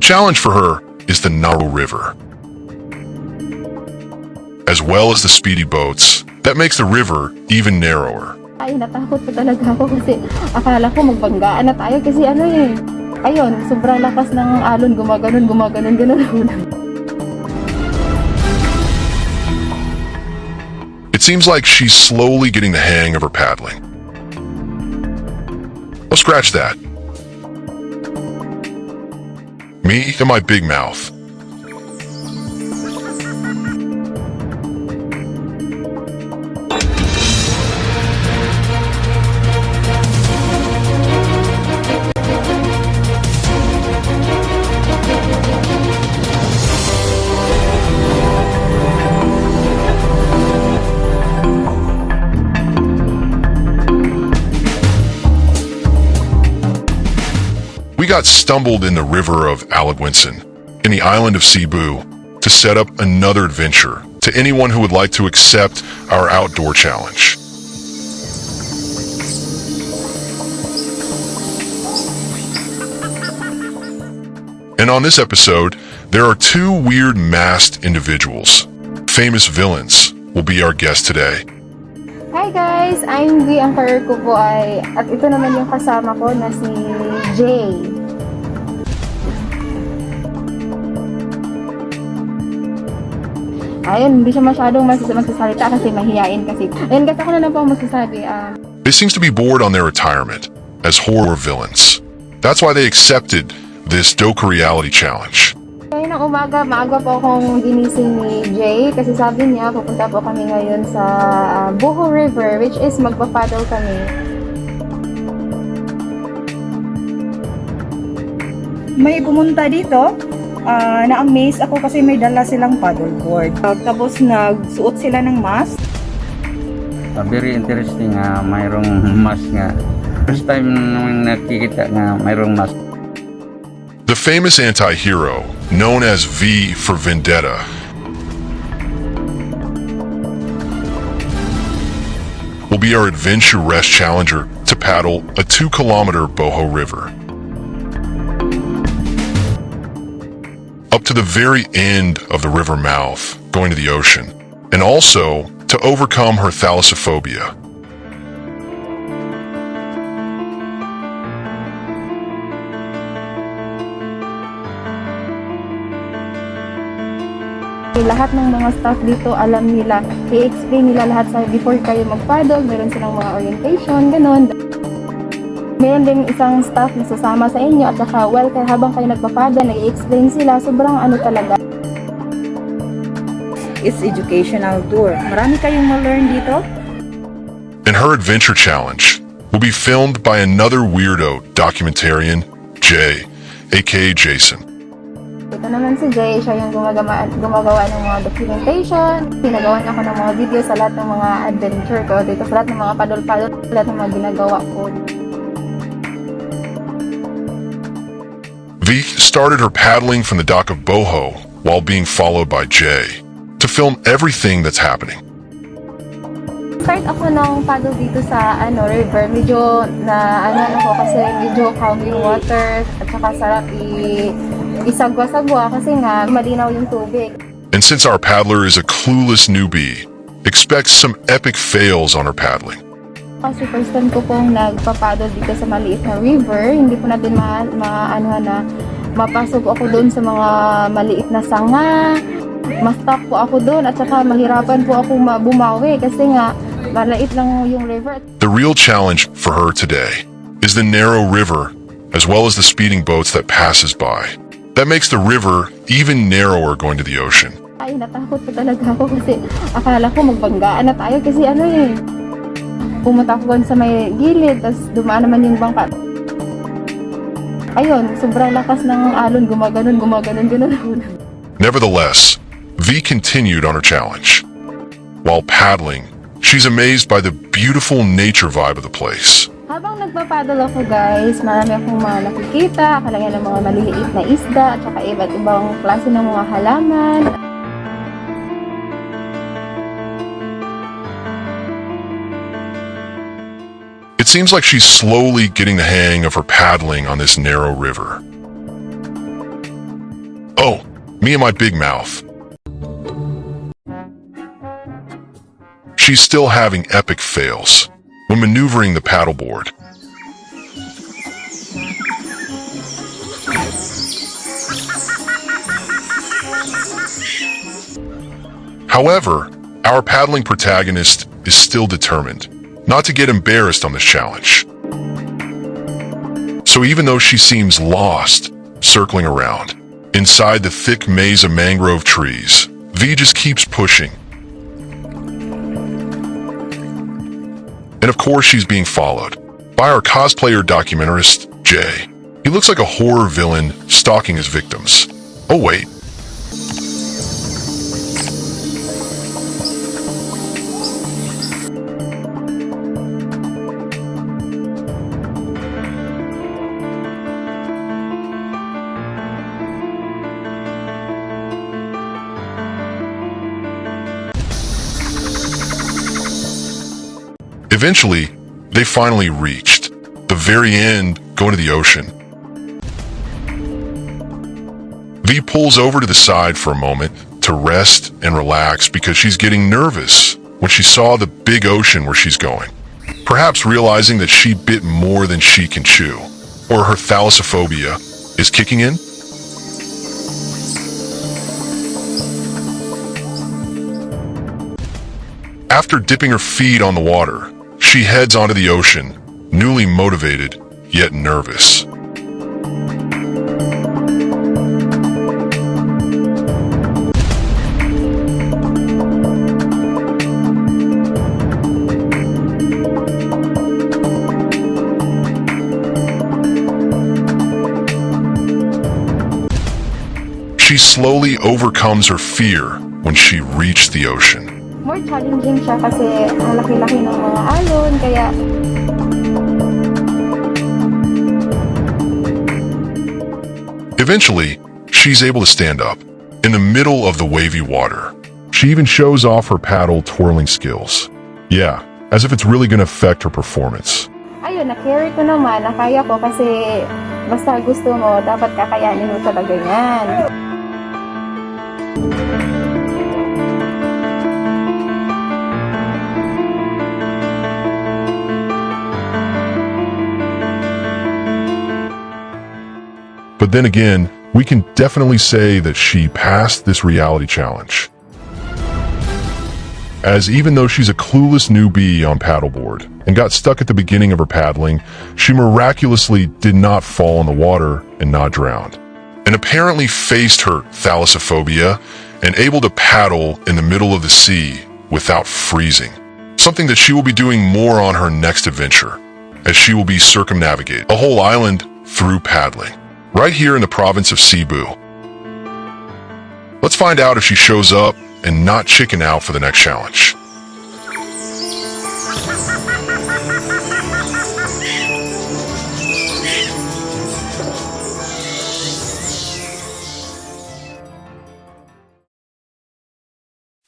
challenge for her is the narrow river, as well as the speedy boats that makes the river even narrower. Ay, natakot pa talaga ako kasi akala ko magbanggaan na tayo kasi ayun, sobrang lakas ng alon, gumaganon, gano'n. It seems like she's slowly getting the hang of her paddling. Well, scratch that. Me and my big mouth. We got stumbled in the river of ALOGUINSAN, in the island of Cebu, to set up another adventure to anyone who would like to accept our outdoor challenge. And on this episode, there are two weird masked individuals. Famous villains will be our guest today. Hi guys! I'm V. Ang career ko po at ito naman yung kasama ko na si Jay. Ayun, hindi siya masyadong magsasalita kasi mahihain kasi. Ayun, kasi ako na lang po masasabi. They seems to be bored on their retirement as horror villains. That's why they accepted this docureality challenge. Kaya ng maaga po akong ginising ni Jay kasi sabi niya pupunta po kami ngayon sa Bojo River, which is magpa-paddle kami. May pumunta dito, na-amaze ako kasi may dala silang paddleboard. Tapos nagsuot sila ng mask. Very interesting nga mayroong mask nga. First time nung nakikita nga mayroong mask. The famous anti-hero, known as V for Vendetta, will be our adventure-esque challenger to paddle a 2-kilometer Bojo River. Up to the very end of the river mouth, going to the ocean, and also to overcome her thalassophobia. Lahat ng mga staff dito alam nila, i-explain nila lahat sa before kayo mag-paddle, meron silang mga orientation, ganun. Meron din isang staff na sasama sa inyo at saka habang kayo nagpa-paddle, nag-i-explain sila, sobrang talaga. It's educational tour. Marami kayong ma-learn dito. And her adventure challenge will be filmed by another weirdo documentarian, Jay, aka Jason. Ito naman si Jay, siya yung gumagawa ng mga documentation. Ginagawan ako ng mga video sa lahat ng mga adventure ko dito, sa lahat ng mga paddle-paddle, sa lahat ng mga ginagawa ko. V started her paddling from the dock of Bojo while being followed by Jay to film everything that's happening. Start ako ng paddle dito sa river. Medyo ako kasi medyo calm yung water at saka sarap isagwa-sagwa kasi nga malinaw yung tubig. And since our paddler is a clueless newbie, expect some epic fails on her paddling. Kasi first time ko pong nagpa-paddle dito sa maliit na river, hindi po natin mapasok ako doon sa mga maliit na sanga. Ma-stop po ako doon at saka mahirapan po ako bumawi kasi nga maliit lang yung river. The real challenge for her today is the narrow river as well as the speeding boats that passes by. That makes the river even narrower going to the ocean. Ay, natakot pa talaga ako kasi akala ko magbanggaan na tayo kasi pumunta ako sa may gilid, tapos dumaan naman yung bangka. Ayun, sobrang lakas ng alon, gumaganon. Nevertheless, V continued on her challenge. While paddling, she's amazed by the beautiful nature vibe of the place. Habang nagpapaddle ako guys, marami akong mga nakikita, kalagyan ng mga maliliit na isda, at saka iba't ibang klase ng mga halaman. It seems like she's slowly getting the hang of her paddling on this narrow river. Oh, me and my big mouth. She's still having epic fails when maneuvering the paddleboard. However, our paddling protagonist is still determined not to get embarrassed on this challenge. So even though she seems lost, circling around, inside the thick maze of mangrove trees, V just keeps pushing. And of course she's being followed by our cosplayer documentarist, Jay. He looks like a horror villain stalking his victims. Oh wait. Eventually, they finally reached the very end, going to the ocean. V pulls over to the side for a moment to rest and relax because she's getting nervous when she saw the big ocean where she's going. Perhaps realizing that she bit more than she can chew, or her thalassophobia is kicking in. After dipping her feet on the water, she heads onto the ocean, newly motivated, yet nervous. She slowly overcomes her fear when she reached the ocean. More challenging siya kasi ang laki-laki ng mga alon, kaya Eventually, she's able to stand up in the middle of the wavy water. She even shows off her paddle twirling skills. Yeah, as if it's really gonna affect her performance. ayun, na-carry ko naman, nakaya ko kasi basta gusto mo, dapat kakayanin mo talaga yan. But then again, we can definitely say that she passed this reality challenge. As even though she's a clueless newbie on paddleboard and got stuck at the beginning of her paddling, she miraculously did not fall in the water and not drowned, and apparently faced her thalassophobia and able to paddle in the middle of the sea without freezing, something that she will be doing more on her next adventure, as she will be circumnavigate a whole island through paddling, right here in the province of Cebu. Let's find out if she shows up and not chicken out for the next challenge.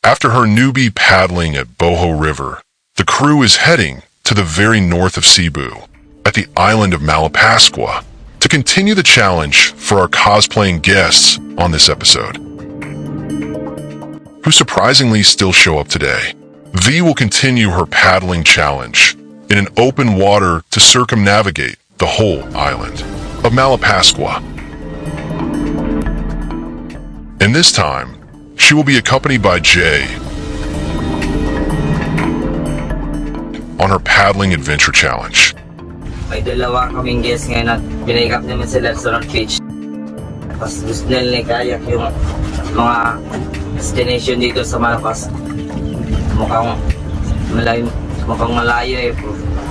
After her newbie paddling at Bojo River, the crew is heading to the very north of Cebu, at the island of Malapascua, to continue the challenge for our cosplaying guests on this episode, who surprisingly still show up today. V will continue her paddling challenge in an open water to circumnavigate the whole island of Malapascua. And this time, she will be accompanied by Jay on her paddling adventure challenge. May dalawa kaming guest ngayon at pinake up naman sila sa North Beach. Tapos gusto nila kayak yung mga destination dito sa Malapas. Mukhang malayo eh.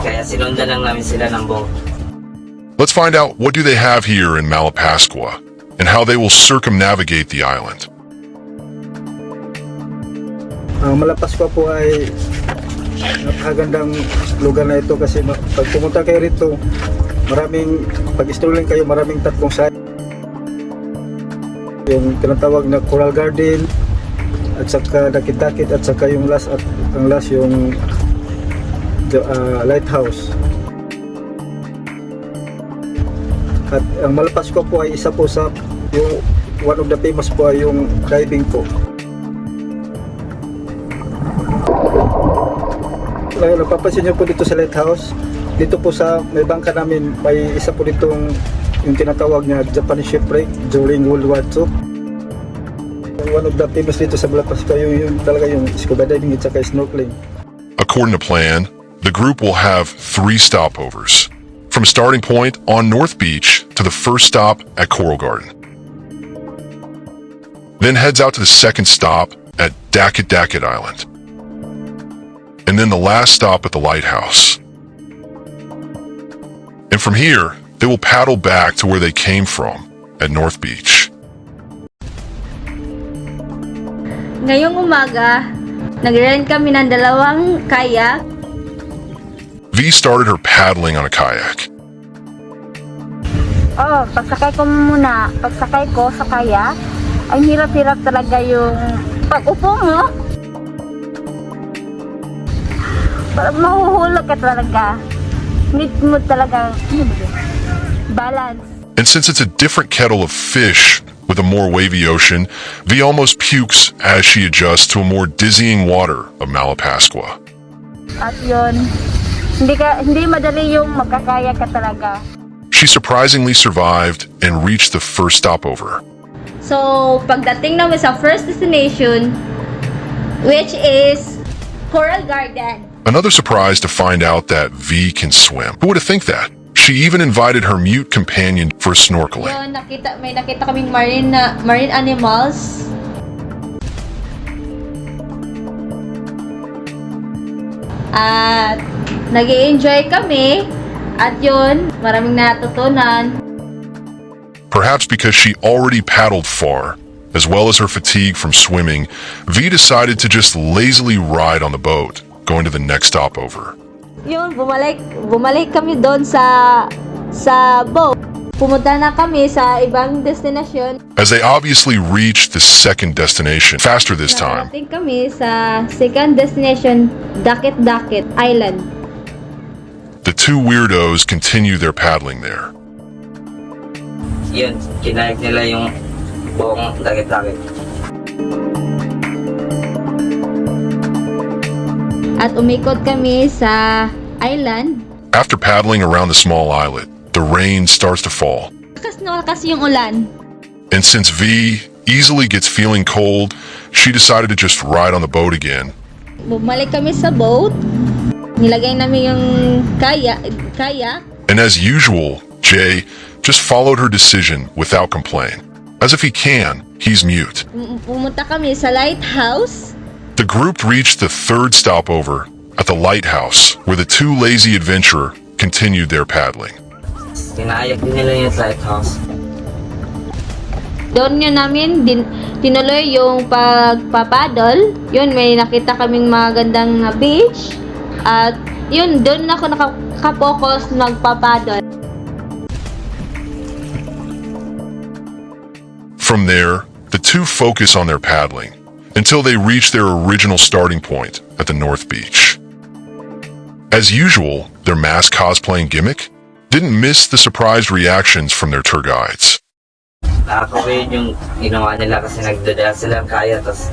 Kaya sinundan lang namin sila ng boat. Let's find out what do they have here in Malapascua and how they will circumnavigate the island. Ang Malapascua po ay napakagandang lugar na ito kasi pag pumunta kayo rito, maraming, pag-strolling kayo, maraming tatlong side. Yung tinatawag na Coral Garden, at saka Dakit-Dakit, at saka yung last yung lighthouse. At ang Malapascua po ay isa po sa yung one of the famous po ay yung diving po. Napapansin niyo po dito sa lighthouse, dito po sa may bangka namin, may isa po ditong yung tinatawag na Japanese shipwreck during World War II. One of the famous dito sa Malapascua, yung talaga yung scuba diving at saka snorkeling. According to plan, the group will have 3 stopovers, from a starting point on North Beach to the first stop at Coral Garden. Then heads out to the second stop at Dagat Island. And then the last stop at the lighthouse. And from here, they will paddle back to where they came from at North Beach. Ngayong umaga, nag-rent kami ng 2 kayak. V started her paddling on a kayak. Pagsakay ko sa kayak, ay hirap-hirap talaga yung pag-upo mo. Mahuhulog ka talaga. Need mo talaga balance. And since it's a different kettle of fish with a more wavy ocean, V almost pukes as she adjusts to a more dizzying water of Malapascua. At yun, hindi madali yung magkakaya ka talaga. She surprisingly survived and reached the first stopover. So, pagdating namin sa first destination, which is Coral Garden. Another surprise to find out that V can swim. Who would have think that? She even invited her mute companion for snorkeling. Yun, may nakita kaming marine animals. At nag-i-enjoy kami. At yun, maraming natutunan. Perhaps because she already paddled far, as well as her fatigue from swimming, V decided to just lazily ride on the boat, going to the next stopover. Yun, bumalik kami doon sa boat. Pumunta na kami sa ibang destination. As they obviously reached the second destination, faster this time. Narating kami sa second destination, Dagat Island. The 2 weirdos continue their paddling there. Yun, kinayak nila yung buong dagat-dagat. At umikot kami sa island. After paddling around the small islet, the rain starts to fall. Lakas yung ulan. And since V easily gets feeling cold, she decided to just ride on the boat again. Bumalik kami sa boat. Nilagay namin yung kayak. And as usual, Jay just followed her decision without complaint. As if he can, he's mute. Pumunta kami sa lighthouse. The group reached the third stopover at the lighthouse, where the 2 lazy adventurer continued their paddling. Kinayak din nila yung lighthouse. Doon yun namin tinuloy yung pagpapaddle. Yun, may nakita kaming magandang beach. At yun, doon ako nakapokus magpapaddle. From there, the 2 focus on their paddling until they reach their original starting point at the North Beach. As usual, their mask cosplaying gimmick didn't miss the surprised reactions from their tour guides. Nakaka-weird yung ginawa nila kasi nagdadala sila ng kaya, tas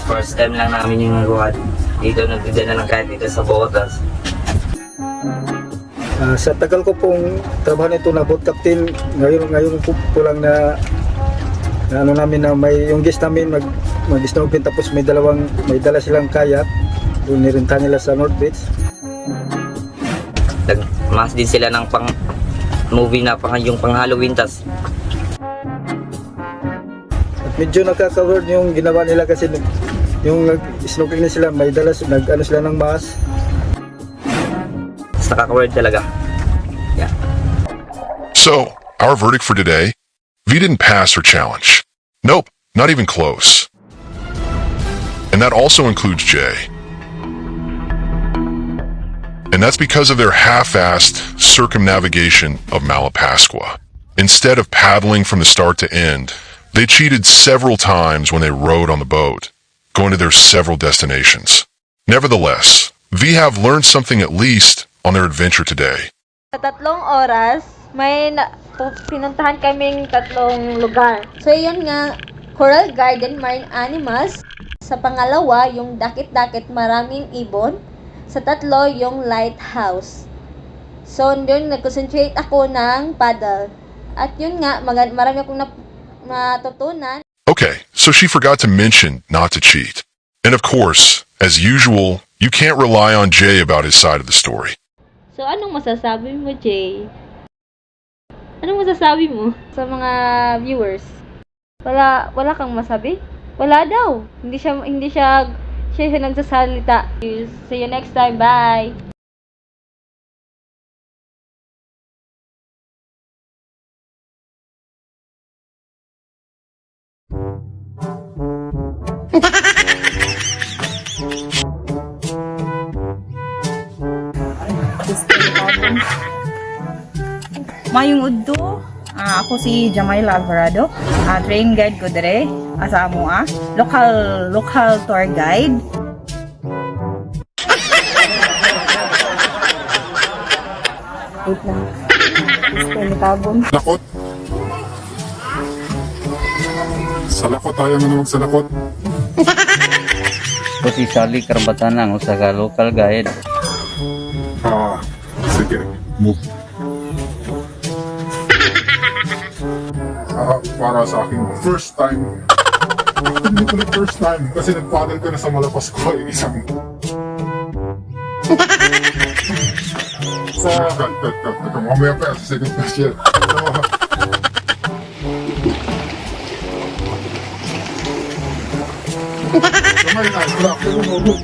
first time lang namin yung nagawa dito, nagdadala ng kaya dito sa Botas. Sa tagal ko pong trabaho nito na boat captain, ngayon po lang na ano namin na may yung guest namin mag-snorkeling, tapos may dala silang kayak, doon nirinta nila sa North Beach. Nagmas din sila ng movie na yung pang Halloween, tas At medyo nakaka-weird yung ginawa nila kasi yung snorkeling na sila, may dala nag-ano sila ng mask. tas nakaka-weird talaga. Yeah. So, our verdict for today, V didn't pass her challenge. Nope, not even close. And that also includes Jay. And that's because of their half-assed circumnavigation of Malapascua. Instead of paddling from the start to end, they cheated several times when they rode on the boat, going to their several destinations. Nevertheless, V have learned something at least on their adventure today. Sa 3 oras, pinuntahan kaming 3 lugar. So, yun nga, coral garden, marine animals. Sa pangalawa, yung dakit-dakit, maraming ibon. Sa 3, yung lighthouse. So, yun, nag-concentrate ako ng paddle. At yun nga, marami akong matutunan. Okay, so she forgot to mention not to cheat. And of course, as usual, you can't rely on Jay about his side of the story. So, anong masasabi mo, Jay? Anong masasabi mo sa mga viewers? Wala kang masabi? Wala daw. Hindi siya nagsasalita. See you next time. Bye. Mayong udto, ako si Jamaila Alvarado, train guide ko dire asa amo local tour guide. Wait lang. Gusto ni Tabong. Lakot? Sa lakot tayo nga naman sa lakot. Ko si Sally Karbatanang usa ka local guide. Sige, move. Para sa akin, first time. Hindi ko first time kasi nag-paddle ko na sa Malapascua isang. Mamaya pa sa second question.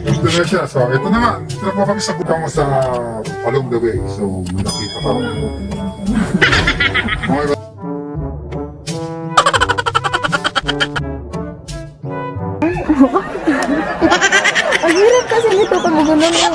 Indonesia. So, ito naman. Ito po kami sa butang sa along the way. So, nakita pa rin. Ang hirap kasi nito pag magunan mo.